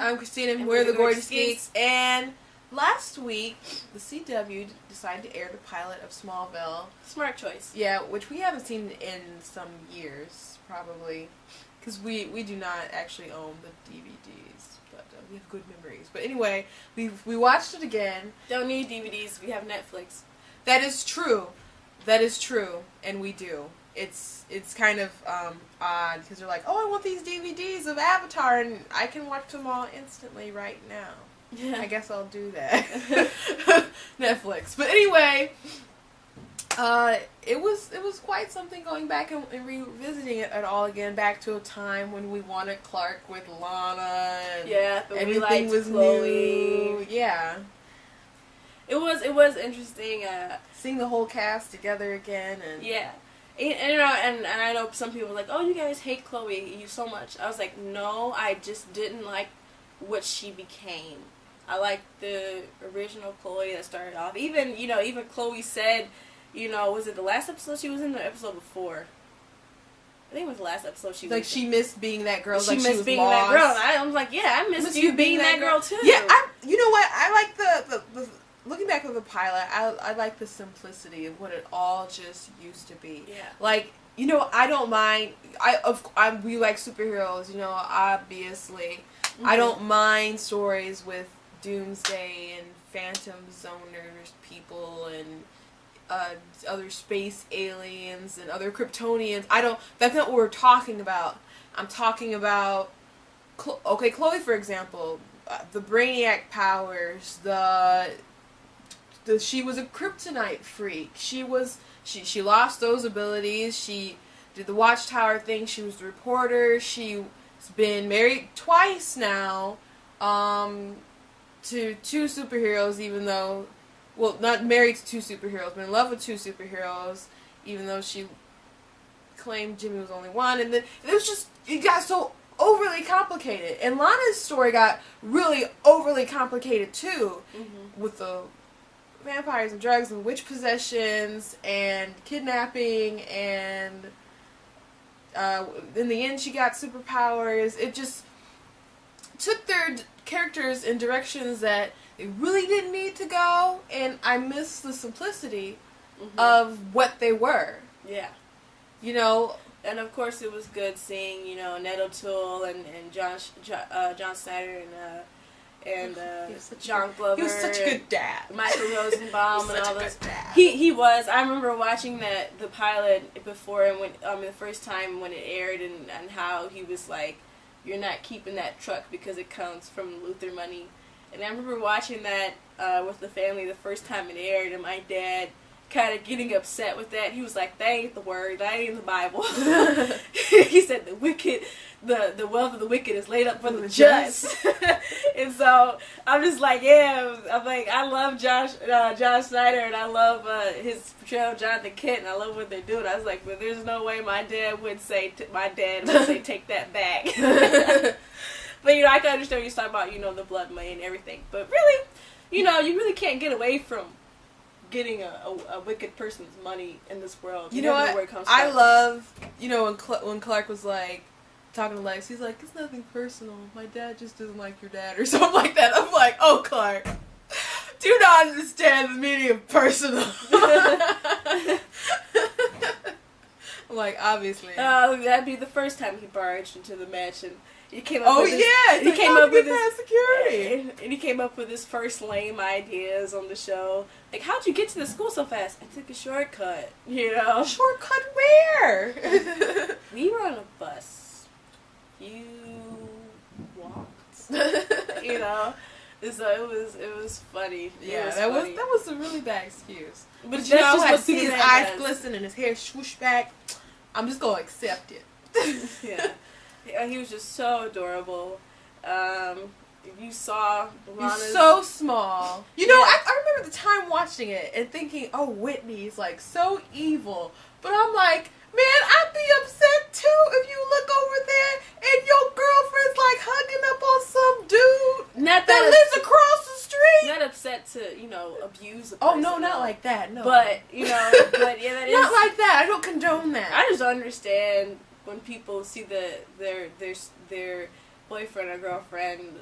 I'm Christina, and we're the Gorgeous Geeks. And last week, the CW decided to air the pilot of Smallville. Smart choice. Yeah, which we haven't seen in some years, probably. Because we do not actually own the DVDs, but we have good memories. But anyway, we watched it again. Don't need DVDs, we have Netflix. That is true. That is true, and we do. It's kind of odd, because they're like, oh, I want these DVDs of Avatar, and I can watch them all instantly right now. Yeah. I guess I'll do that. Netflix. But anyway, it was quite something going back and revisiting it at all again, back to a time when we wanted Clark with Lana, and but everything was Chloe. new. Yeah. It was interesting. Seeing the whole cast together again, and yeah. And I know some people were like, oh, you guys hate Chloe so much. I was like, no, I just didn't like what she became. I liked the original Chloe that started off. Even Chloe said, was it the last episode she was in, the episode before? I think it was the last episode she was like, she missed being that girl. She like missed she was being lost. that girl. I was like, yeah, I missed you being that girl too. Yeah, you know what? I like the looking back at the pilot, I like the simplicity of what it all just used to be. Yeah. Like, I don't mind. We like superheroes, obviously. Mm-hmm. I don't mind stories with Doomsday and Phantom Zoners people and other space aliens and other Kryptonians. That's not what we're talking about. I'm talking about, Chloe, for example, the Brainiac powers, she was a kryptonite freak. She lost those abilities. She did the Watchtower thing. She was the reporter. She's been married twice now, to two superheroes, even though, well, not married to two superheroes, but in love with two superheroes, even though she claimed Jimmy was only one. And then it got so overly complicated. And Lana's story got really overly complicated too, with the vampires and drugs and witch possessions and kidnapping, and in the end she got superpowers. It just took their characters in directions that they really didn't need to go, and I miss the simplicity of what they were. Yeah. And of course it was good seeing, Ned O'Toole and John Snyder and John Glover. He was such a good dad. Michael Rosenbaum and all those. He was. I remember watching the pilot before, and when the first time when it aired, and how he was like, "You're not keeping that truck because it comes from Luther money." And I remember watching that with the family the first time it aired, and my dad kind of getting upset with that. He was like, that ain't the word, that ain't in the Bible. He said the wealth of the wicked is laid up for the just. And so I'm just like, I love John Snyder, and I love his portrayal of Jonathan Kent, and I love what they're doing. I was like, but there's no way my dad would say take that back. But I can understand what you're talking about, the blood money and everything. But really, you really can't get away from getting a wicked person's money in this world. You know what? Where it comes I from. love, when Clark was like talking to Lex, he's like, it's nothing personal. My dad just doesn't like your dad, or something like that. I'm like, oh, Clark, do not understand the meaning of personal. I'm like, obviously. That'd be the first time he barged into the mansion. He came up with security. And he came up with his first lame ideas on the show. Like, how'd you get to the school so fast? I took a shortcut, Shortcut where? We were on a bus. You walked. So it was funny. Yeah, that was a really bad excuse. But But I see his eyes glisten and his hair swoosh back. I'm just gonna accept it. Yeah. He was just so adorable. You saw Lana's... He's so small. I remember the time watching it and thinking, oh, Whitney's like so evil. But I'm like, man, I'd be upset too if you look over there and your girlfriend's like hugging up on some dude that lives across the street. Not upset to, abuse a person. Oh, no, not like that, no. But, that is... Not like that. I don't condone that. I just don't understand when people see their boyfriend or girlfriend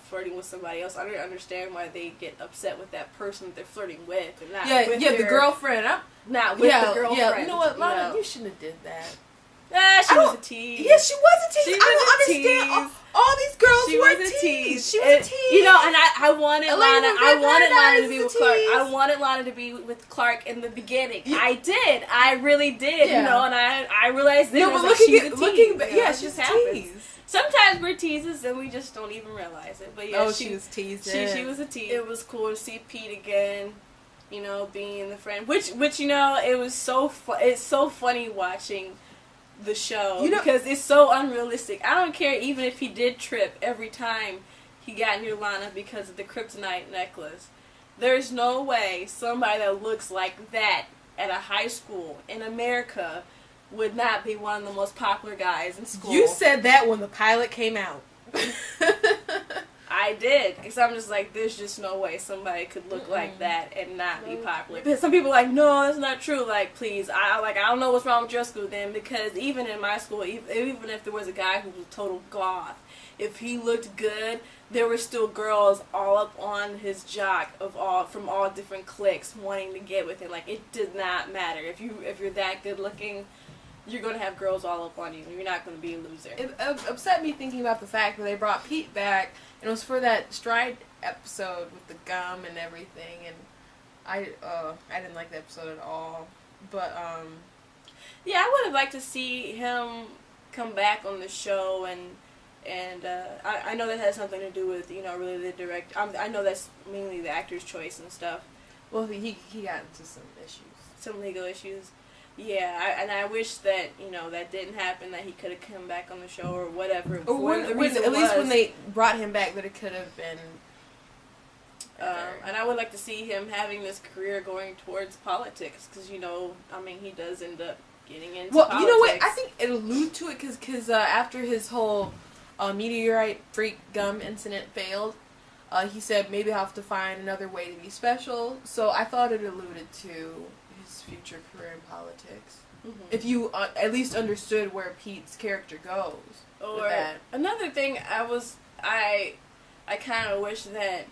flirting with somebody else. I don't understand why they get upset with that person that they're flirting with, and not with the girlfriend. Not with the girlfriend. Yeah, you know what, Lana, you shouldn't have did that. She was a tease. Yeah, she was a tease. I don't understand. All these girls were a tease. She was a tease. You know, and I wanted Lana. I wanted Lana to be with Clark. I wanted Lana to be with Clark in the beginning. Yeah. I did. I really did. Yeah. You know, and I realized that looking back, she's a tease. Sometimes we're teases and we just don't even realize it. But yeah, she was teasing. She was a tease. It was cool to see Pete again. You know, being the friend, which you know, it was so it's so funny watching the show, because it's so unrealistic. I don't care even if he did trip every time he got near Lana because of the kryptonite necklace. There's no way somebody that looks like that at a high school in America would not be one of the most popular guys in school. You said that when the pilot came out. I did, because I'm just like, there's just no way somebody could look like that and not be popular. But some people are like, no, that's not true. Like, please, I don't know what's wrong with your school then, because even in my school, even if there was a guy who was a total goth, if he looked good, there were still girls all up on his jock from all different cliques wanting to get with him. Like, it did not matter. If you're that good looking, you're going to have girls all up on you. You're not going to be a loser. It upset me thinking about the fact that they brought Pete back, and it was for that Stride episode with the gum and everything, and I didn't like the episode at all. But, yeah, I would have liked to see him come back on the show, and I know that has something to do with, you know, really the direct. I know that's mainly the actor's choice and stuff. Well, he got into some issues. Some legal issues. Yeah, and I wish that, you know, that didn't happen, that he could have come back on the show or whatever. Or at least when they brought him back, that it could have been. And I would like to see him having this career going towards politics, because, you know, I mean, he does end up getting into politics. Well, you know what? I think it alludes to it because after his whole meteorite freak gum incident failed, he said maybe I'll have to find another way to be special. So I thought it alluded to his future career in politics. Mm-hmm. If you at least understood where Pete's character goes. Or another thing, I kind of wish that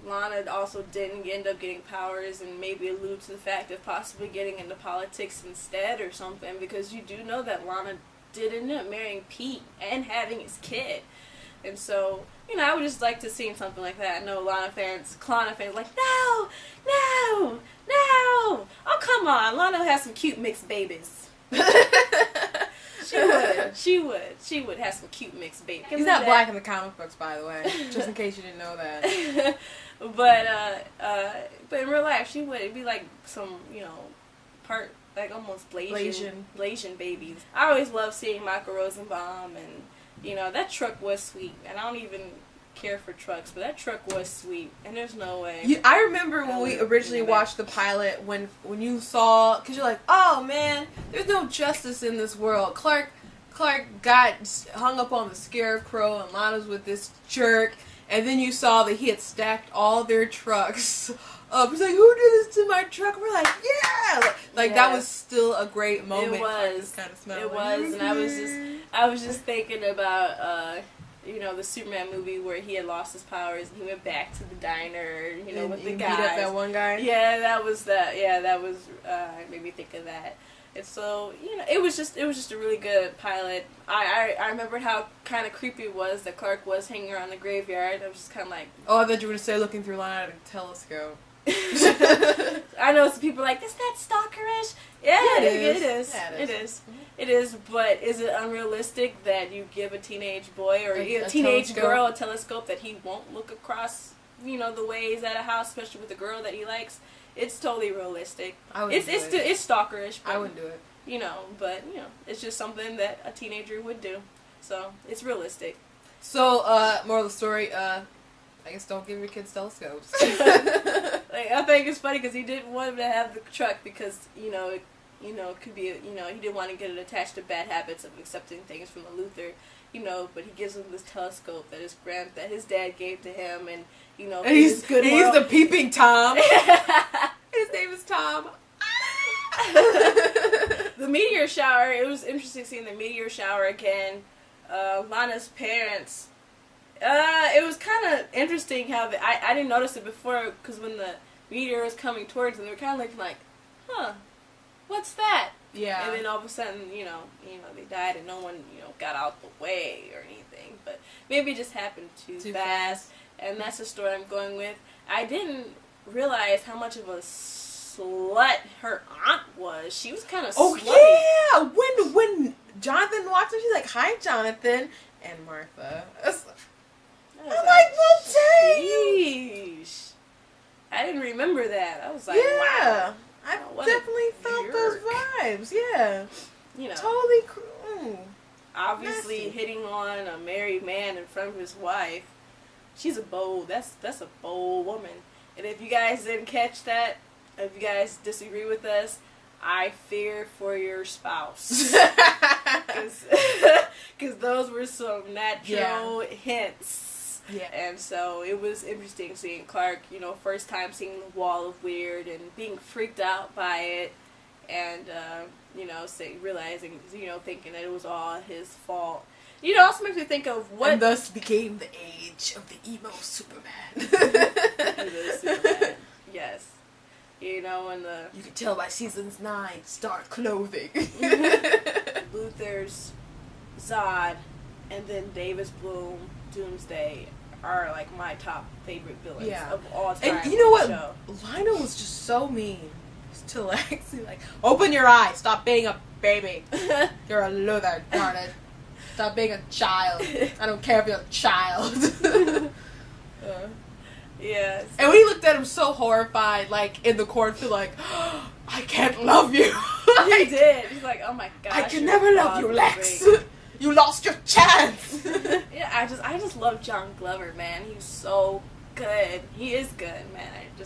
Lana also didn't end up getting powers, and maybe allude to the fact of possibly getting into politics instead or something, because you do know that Lana did end up marrying Pete and having his kid. And so, you know, I would just like to see something like that. I know Lana fans like, no! Oh, come on. Lana has some cute mixed babies. She would have some cute mixed babies. He's not black in the comic books, by the way, just in case you didn't know that. But in real life, she would. It'd be like some, you know, part, like almost Blasian babies. I always love seeing Michael Rosenbaum, and, you know, that truck was sweet. And I don't even care for trucks, but that truck was sweet, and there's no way. I remember when we originally watched the pilot, when you saw, because you're like, oh man, there's no justice in this world. Clark got hung up on the scarecrow, and Lana's with this jerk, and then you saw that he had stacked all their trucks up. He's like, who did this to my truck? We're like, yeah! Like, that was still a great moment. It was. Kind of smell it was, and I was just thinking about, you know, the Superman movie where he had lost his powers and he went back to the diner, you know, with the guys. Beat up that one guy? Yeah, that was made me think of that. And so, you know, it was just a really good pilot. I remembered how kind of creepy it was that Clark was hanging around the graveyard. I was just kind of like... Oh, I thought you were going to say looking through Lana a telescope. I know some people are like, isn't that stalkerish? Yeah, it is. Yeah, it is. It is, but is it unrealistic that you give a teenage boy or a teenage girl a telescope that he won't look across, you know, the ways at a house, especially with a girl that he likes? It's totally realistic. It's stalkerish. But, I wouldn't do it. You know, but, you know, it's just something that a teenager would do. So, it's realistic. So, moral of the story, I guess don't give your kids telescopes. I think it's funny because he didn't want him to have the truck because, you know, it could be, you know, he didn't want to get it attached to bad habits of accepting things from the Luther, you know, but he gives him this telescope that his dad gave to him, and, you know, and he's the peeping Tom. His name is Tom. The meteor shower, it was interesting seeing the meteor shower again. Lana's parents, It was kind of interesting how I didn't notice it before because when the meteor was coming towards them, they were kind of like, huh, what's that? Yeah. And then all of a sudden, they died and no one, got out the way or anything. But maybe it just happened too fast. And that's the story I'm going with. I didn't realize how much of a slut her aunt was. She was kind of slutty. Oh, yeah! When Jonathan walked in, she's like, hi, Jonathan. And Martha. I'm like, well, dang. Sheesh. I didn't remember that. I was like, yeah. wow. I definitely felt those vibes. Yeah. Totally. Obviously nasty. hitting on a married man in front of his wife. She's a bold. That's a bold woman. And if you guys didn't catch that, if you guys disagree with us, I fear for your spouse. Because those were some natural hints. Yeah. And so it was interesting seeing Clark, first time seeing the wall of weird and being freaked out by it and, realizing, thinking that it was all his fault. Also makes me think of what... And thus became the age of the emo Superman. Superman. Yes. And the... You can tell by season's 9, Stark clothing. Luther's Zod and then Davis Bloom, Doomsday are like my top favorite villains of all time. And you know what? Show. Lionel was just so mean to Lexi. Like, open your eyes. Stop being a baby. You're a loser, darn it. Stop being a child. I don't care if you're a child. Yes. And when he looked at him so horrified, like, in the cornfield, like, oh, I can't love you. He did. He's like, oh my gosh. I can never love you, Lex. You lost your chance. Yeah, I just love John Glover, man. He's so good. He is good, man. I'm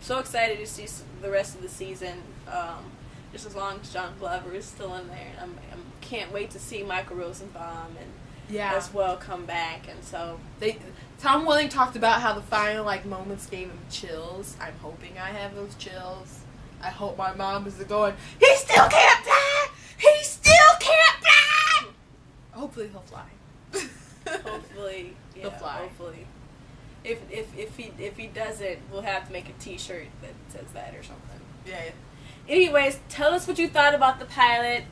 so excited to see the rest of the season. Just as long as John Glover is still in there, I can't wait to see Michael Rosenbaum and as well come back. And so Tom Welling talked about how the final moments gave him chills. I'm hoping I have those chills. I hope my mom is going, he still can't fly! He still can't fly! Hopefully he'll fly. Hopefully, yeah, he'll fly. Hopefully. If he doesn't, we'll have to make a T-shirt that says that or something. Yeah. Anyways, tell us what you thought about the pilot.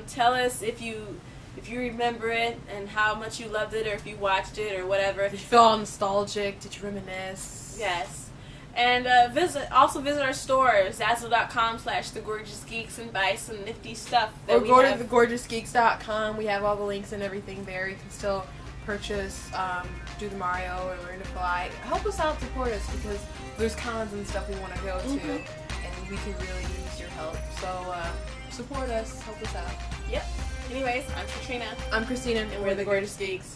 Tell us if you remember it and how much you loved it, or if you watched it or whatever. Did you feel all nostalgic? Did you reminisce? Yes. And visit our store, Zazzle.com/thegorgeousgeeks, and buy some nifty stuff. Or go to thegorgeousgeeks.com. We have all the links and everything there. You can still purchase Do the Mario or Learn to Fly. Help us out, support us, because there's cons and stuff we want to go to, and we can really use your help. So support us, help us out. Yep. Anyways, I'm Katrina. I'm Christina, and we're the Gorgeous Geeks.